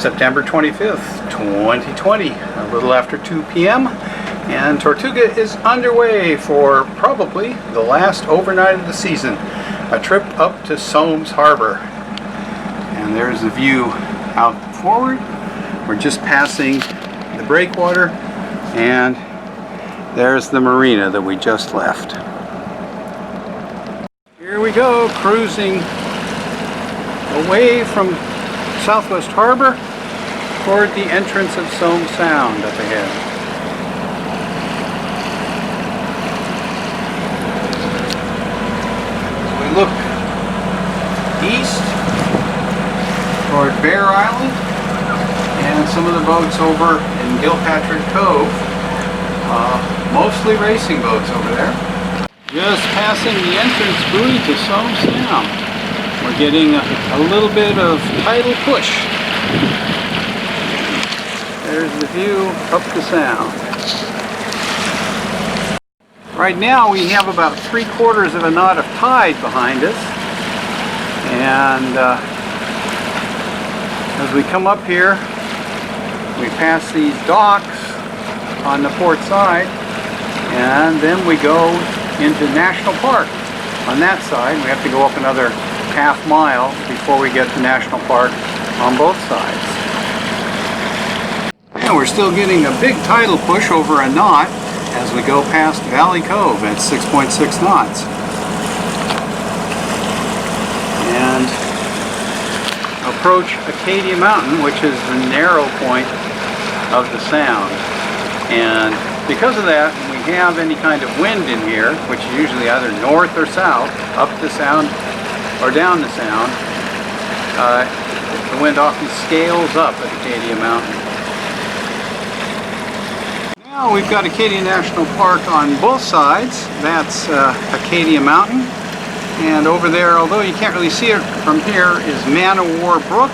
September 25th, 2020, a little after 2 p.m. and Tortuga is underway for probably the last overnight of the season, a trip up to Southwest Harbor. And there's the view out forward. We're just passing the breakwater, and there's the marina that we just left. Here we go, cruising away from Southwest Harbor toward the entrance of Somme Sound up ahead. As we look east toward Bear Island and some of the boats over in Gilpatrick Cove, mostly racing boats over there. Just passing the entrance buoy to Somme Sound. We're getting a little bit of tidal push. There's the view up the sound. Right now we have about 3/4 of a knot of tide behind us, and as we come up here we pass these docks on the port side, and then we go into National Park. On that side we have to go up another half mile before we get to National Park on both sides. And we're still getting a big tidal push over a knot as we go past Valley Cove at 6.6 knots. And approach Acadia Mountain, which is the narrow point of the sound. And because of that, when we have any kind of wind in here, which is usually either north or south, up the sound or down the sound, the wind often scales up at Acadia Mountain. Now we've got Acadia National Park on both sides. That's Acadia Mountain. And over there, although you can't really see it from here, is Man o' War Brook.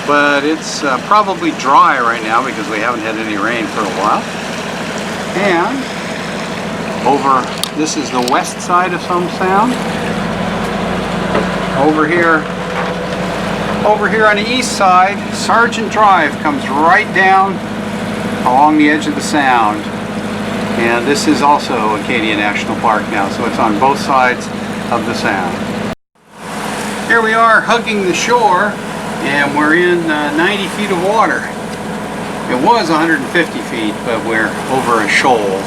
But it's probably dry right now because we haven't had any rain for a while. And this is the west side of Somme Sound. Over here on the east side, Sargent Drive comes right down along the edge of the sound. And this is also Acadia National Park now, so it's on both sides of the sound. Here we are hugging the shore, and we're in 90 feet of water. It was 150 feet, but we're over a shoal.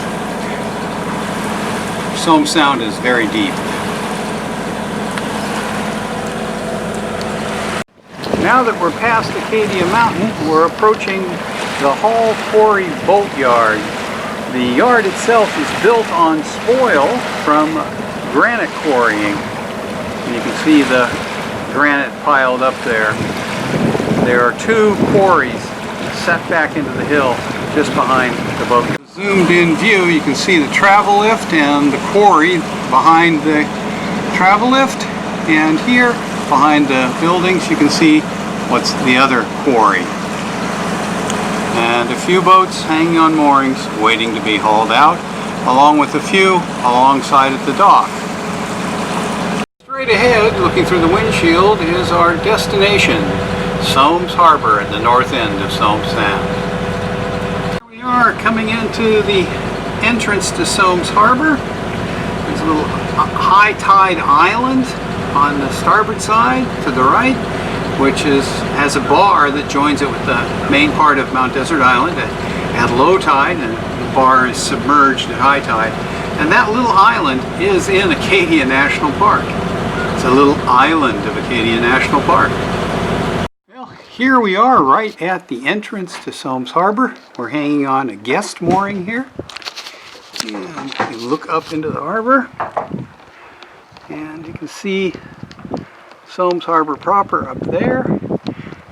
Somme Sound is very deep. Now that we're past Acadia Mountain, we're approaching the Hall Quarry Boat Yard. The yard itself is built on spoil from granite quarrying. And you can see the granite piled up there. There are two quarries set back into the hill just behind the boat. Zoomed in view, you can see the travel lift and the quarry behind the travel lift. And here, behind the buildings, you can see what's the other quarry. And a few boats hanging on moorings waiting to be hauled out, along with a few alongside at the dock. Straight ahead, looking through the windshield, is our destination, Southwest Harbor at the north end of Somme Sound. Here we are coming into the entrance to Southwest Harbor. There's a little high tide island on the starboard side to the right, which has a bar that joins it with the main part of Mount Desert Island at low tide, and the bar is submerged at high tide. And that little island is in Acadia National Park. It's a little island of Acadia National Park. Well, here we are right at the entrance to Southwest Harbor. We're hanging on a guest mooring here. And you look up into the harbor, and you can see Southwest Harbor proper up there,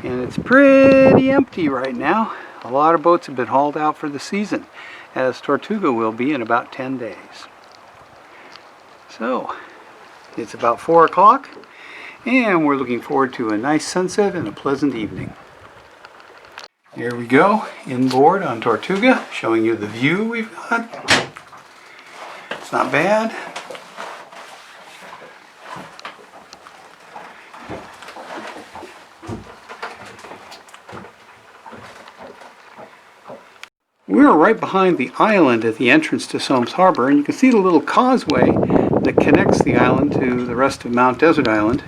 and it's pretty empty right now. A lot of boats have been hauled out for the season, as Tortuga will be in about 10 days. So it's about 4 o'clock, and we're looking forward to a nice sunset and a pleasant evening. Here we go, inboard on Tortuga, showing you the view we've got. It's not bad. We're right behind the island at the entrance to Southwest Harbor, and you can see the little causeway that connects the island to the rest of Mount Desert Island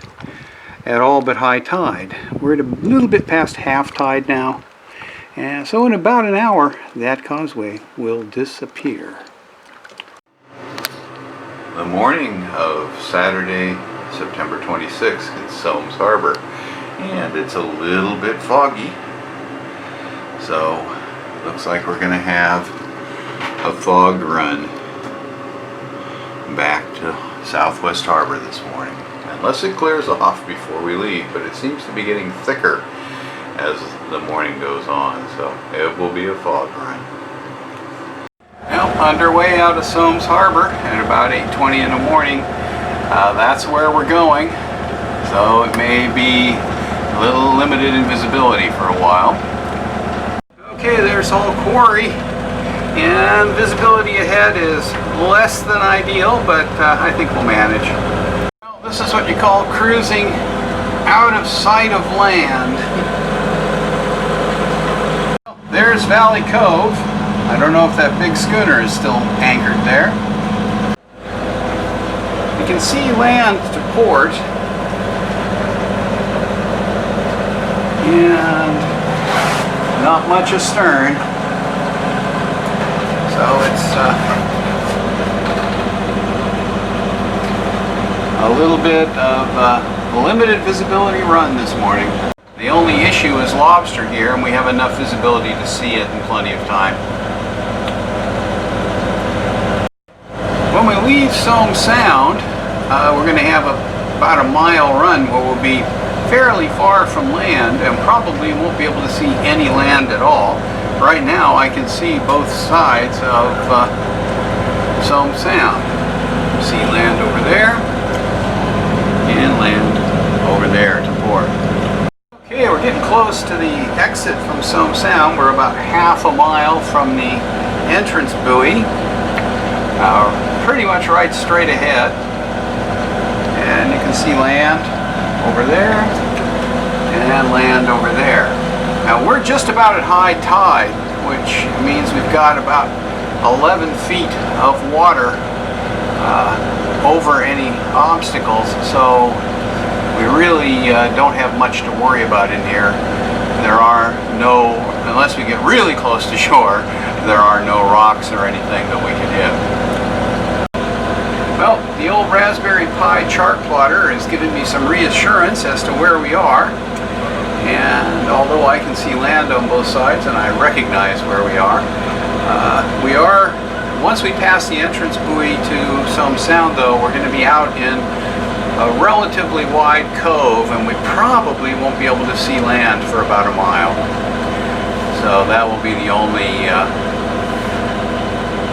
at all but high tide. We're at a little bit past half tide now, and so in about an hour that causeway will disappear. The morning of Saturday, September 26th in Southwest Harbor, and it's a little bit foggy, so looks like we're going to have a fogged run back to Southwest Harbor this morning, unless it clears off before we leave, but it seems to be getting thicker as the morning goes on, so it will be a fog run. Well, underway out of Southwest Harbor at about 8:20 in the morning. That's where we're going, so it may be a little limited in visibility for a while. Okay, there's Hall Quarry, and visibility ahead is less than ideal, but I think we'll manage. Well, this is what you call cruising out of sight of land. There's Valley Cove. I don't know if that big schooner is still anchored there. You can see land to port, and not much astern, so it's a little bit of a limited visibility run this morning. The only issue is lobster here, and we have enough visibility to see it in plenty of time. When we leave Somme Sound, we're going to have about a mile run where we'll be fairly far from land and probably won't be able to see any land at all. Right now I can see both sides of Somme Sound. See land over there and land over there to port. Okay, we're getting close to the exit from Somme Sound. We're about half a mile from the entrance buoy. Pretty much right straight ahead, and you can see land over there and land over there. Now we're just about at high tide, which means we've got about 11 feet of water over any obstacles, so we really don't have much to worry about in here. There are no, unless we get really close to shore, there are no rocks or anything that we can hit. Well, the old Raspberry Pi chart plotter has given me some reassurance as to where we are, and although I can see land on both sides and I recognize where we are, once we pass the entrance buoy to Somme Sound though, we're going to be out in a relatively wide cove, and we probably won't be able to see land for about a mile. So that will be the only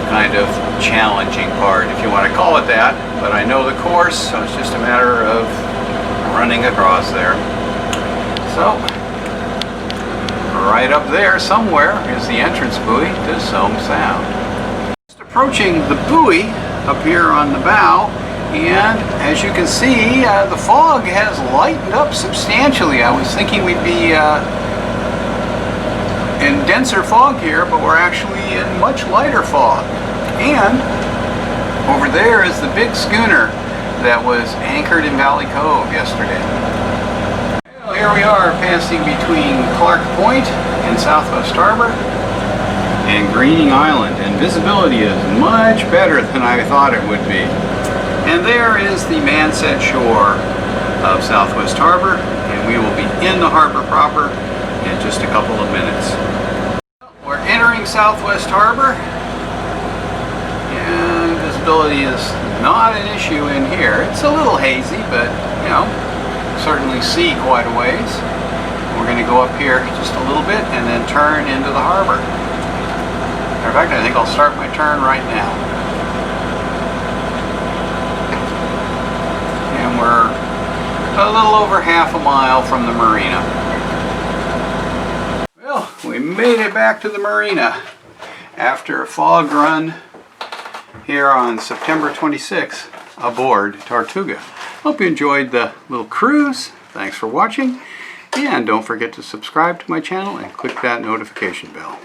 kind of challenging part, if you want to call it that, but I know the course, so it's just a matter of running across there. So right up there somewhere is the entrance buoy to Somme Sound. Just approaching the buoy up here on the bow, and as you can see, the fog has lightened up substantially. I was thinking we'd be in denser fog here, but we're actually in much lighter fog. And over there is the big schooner that was anchored in Valley Cove yesterday. Well, here we are passing between Clark Point in Southwest Harbor and Greening Island, and visibility is much better than I thought it would be. And there is the man-set shore of Southwest Harbor, and we will be in the harbor proper in just a couple of minutes. We're entering Southwest Harbor, and visibility is not an issue in here. It's a little hazy, but you know, certainly see quite a ways. We're going to go up here just a little bit and then turn into the harbor. In fact, I think I'll start my turn right now. And we're a little over half a mile from the marina. Well, we made it back to the marina after a fog run here on September 26th aboard Tortuga. Hope you enjoyed the little cruise. Thanks for watching, and don't forget to subscribe to my channel and click that notification bell.